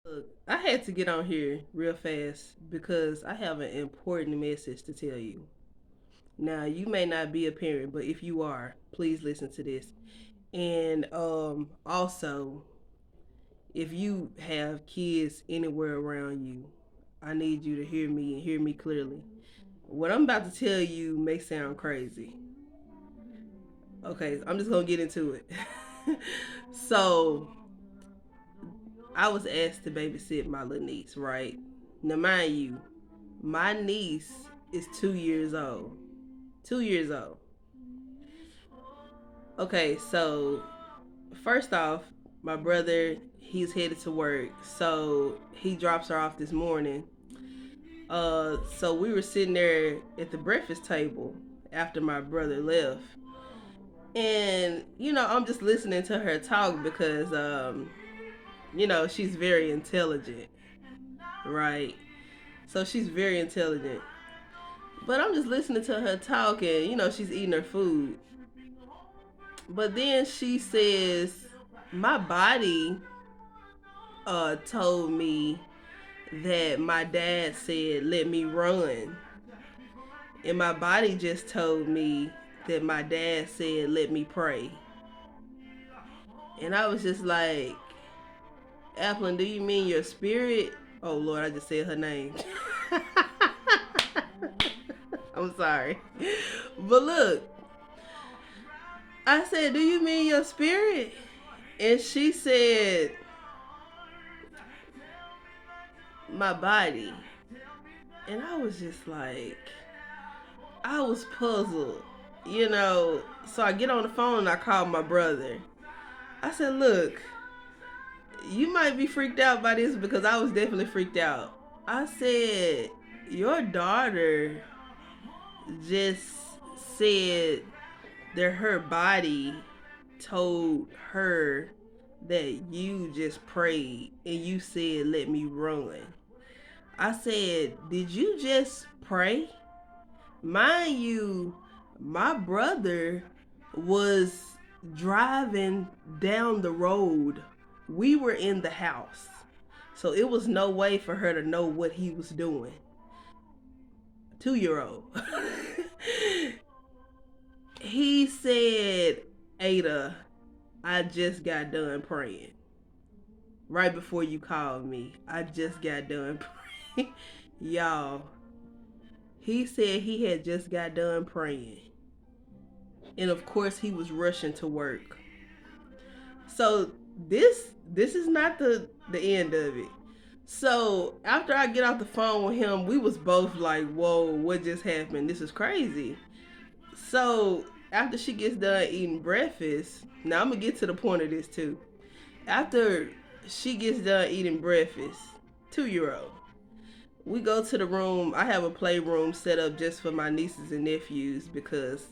Look, I had to get on here real fast because I have an important message to tell you. Now, you may not be a parent, but if you are, please listen to this. And also, if you have kids anywhere around you, I need you to hear me and hear me clearly. What I'm about to tell you may sound crazy. Okay, I'm just gonna get into it. So, I was asked to babysit my little niece, right? Now, mind you, my niece is 2 years old. 2 years old. Okay, so first off, my brother, he's headed to work. So he drops her off this morning. So we were sitting there at the breakfast table after my brother left. And, I'm just listening to her talk because, she's very intelligent, right? So she's very intelligent. But I'm just listening to her talk and, she's eating her food. But then she says, my body told me that my dad said, let me run. And my body just told me that my dad said, let me pray. And I was just like, Applin, do you mean your spirit? Oh, Lord, I just said her name. I'm sorry. But look, I said, do you mean your spirit? And she said, my body. And I was just like, I was puzzled, So I get on the phone and I call my brother. I said, look, you might be freaked out by this because I was definitely freaked out. I said, your daughter just said that her body told her that you just prayed and you said, let me run. I said, did you just pray? Mind you, my brother was driving down the road. We were in the house. So it was no way for her to know what he was doing. 2-year-old. He said, Ada, I just got done praying. Right before you called me, I just got done praying. Y'all, he said he had just got done praying. And of course he was rushing to work. So this is not the end of it. So after I get off the phone with him, we was both like, whoa, what just happened? This is crazy. So after she gets done eating breakfast, now I'm gonna get to the point of this too. After she gets done eating breakfast, 2-year-old, we go to the room. I have a playroom set up just for my nieces and nephews because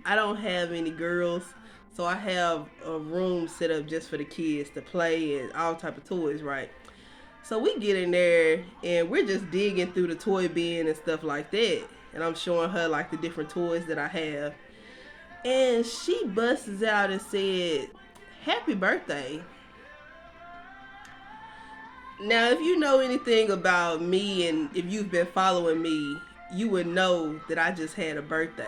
I don't have any girls. So I have a room set up just for the kids to play and all type of toys, right? So we get in there and we're just digging through the toy bin and stuff like that. And I'm showing her like the different toys that I have. And she busts out and said, happy birthday. Now, if you know anything about me and if you've been following me, you would know that I just had a birthday.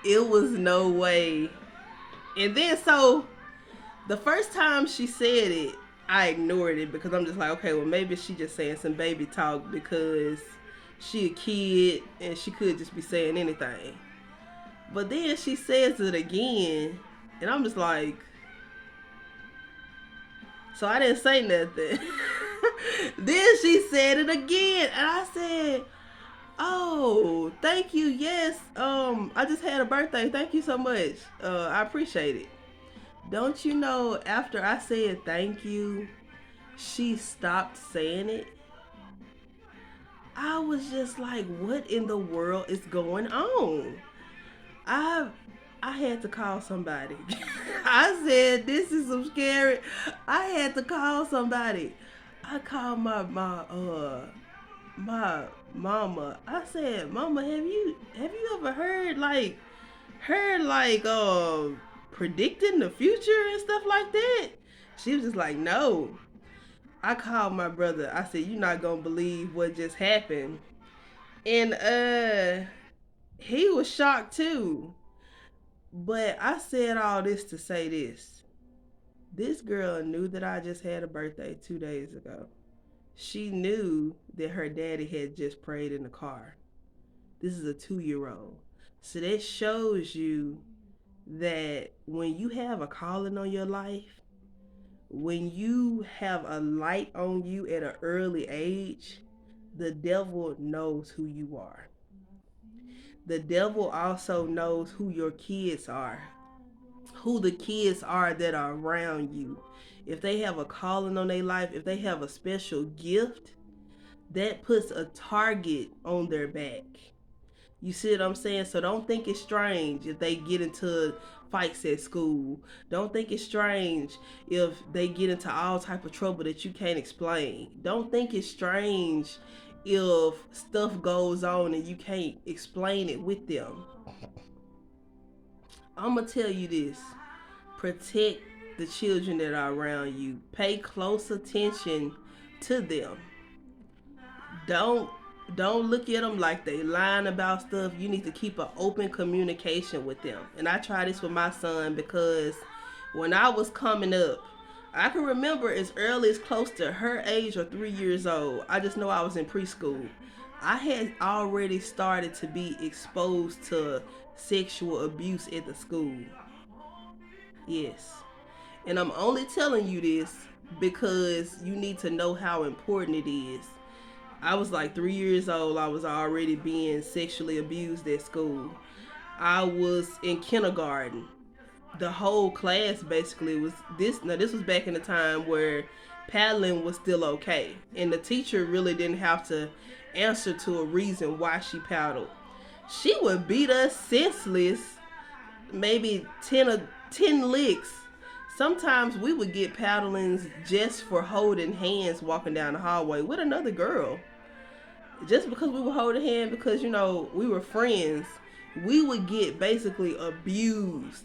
It was no way. And then so the first time she said it, I ignored it because I'm just like, okay, well maybe she just saying some baby talk because she a kid and she could just be saying anything. But then she says it again and I'm just like, so I didn't say nothing. Then she said it again and I said, oh, thank you. Yes. I just had a birthday. Thank you so much. I appreciate it. Don't you know, after I said thank you, she stopped saying it? I was just like, what in the world is going on? I had to call somebody. I said, this is some scary. I had to call somebody. I called my mama. I said, Mama, have you ever heard predicting the future and stuff like that? She was just like, no. I called my brother. I said, you're not gonna believe what just happened. And he was shocked too. But I said all this to say this. This girl knew that I just had a birthday 2 days ago. She knew that her daddy had just prayed in the car. This is a 2 year old. So that shows you that when you have a calling on your life, when you have a light on you at an early age, the devil knows who you are. The devil also knows who your kids are, who the kids are that are around you. If they have a calling on their life, if they have a special gift, that puts a target on their back. You see what I'm saying? So don't think it's strange if they get into fights at school. Don't think it's strange if they get into all type of trouble that you can't explain. Don't think it's strange if stuff goes on and you can't explain it with them. I'm gonna tell you this. Protect the children that are around you. Pay close attention to them. Don't don't look at them like they lying about stuff. You need to keep an open communication with them. And I try this with my son because when I was coming up, I can remember as early as close to her age or 3 years old. I just know I was in preschool. I had already started to be exposed to sexual abuse at the school. Yes. And I'm only telling you this because you need to know how important it is. I was like 3 years old. I was already being sexually abused at school. I was in kindergarten. The whole class basically was this. Now, this was back in the time where paddling was still okay. And the teacher really didn't have to answer to a reason why she paddled. She would beat us senseless, maybe 10 licks. Sometimes we would get paddlings just for holding hands walking down the hallway with another girl. Just because we were holding hands, because we were friends, we would get basically abused.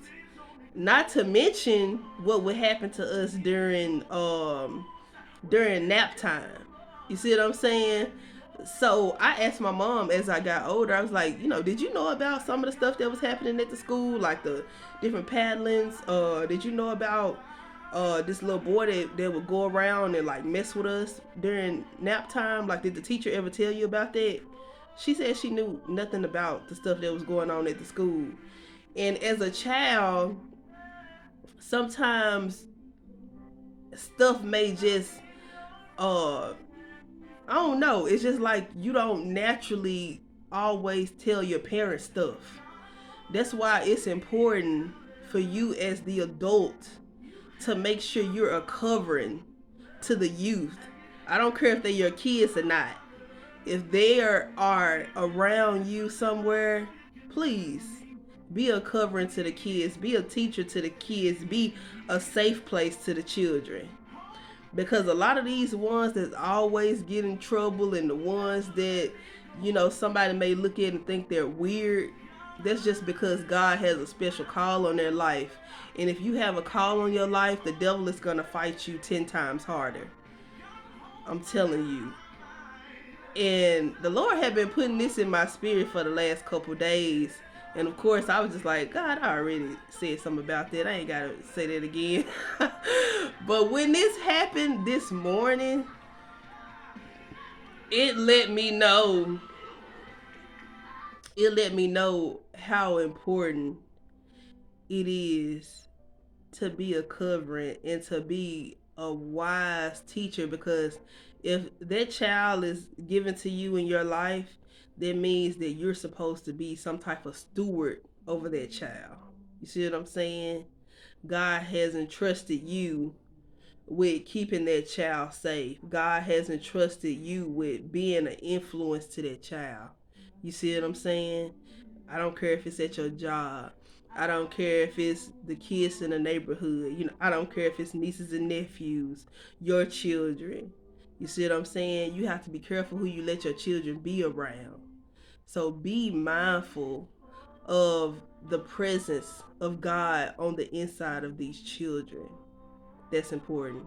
Not to mention what would happen to us during nap time. You see what I'm saying? So I asked my mom as I got older, I was like, did you know about some of the stuff that was happening at the school, like the different paddlings? Did you know about this little boy that would go around and like mess with us during nap time? Like, did the teacher ever tell you about that? She said she knew nothing about the stuff that was going on at the school. And as a child, sometimes stuff may just I don't know. It's just like you don't naturally always tell your parents stuff. That's why it's important for you as the adult to make sure you're a covering to the youth. I don't care if they're your kids or not. If they are around you somewhere, please be a covering to the kids. Be a teacher to the kids. Be a safe place to the children. Because a lot of these ones that always get in trouble, and the ones that somebody may look at and think they're weird, that's just because God has a special call on their life. And if you have a call on your life, the devil is going to fight you 10 times harder. I'm telling you. And the Lord had been putting this in my spirit for the last couple days. And of course, I was just like, God, I already said something about that. I ain't got to say that again. But when this happened this morning, it let me know. It let me know how important it is to be a covering and to be a wise teacher. Because if that child is given to you in your life, that means that you're supposed to be some type of steward over that child. You see what I'm saying? God has entrusted you with keeping that child safe. God has entrusted you with being an influence to that child. You see what I'm saying? I don't care if it's at your job. I don't care if it's the kids in the neighborhood. I don't care if it's nieces and nephews, your children. You see what I'm saying? You have to be careful who you let your children be around. So be mindful of the presence of God on the inside of these children. That's important.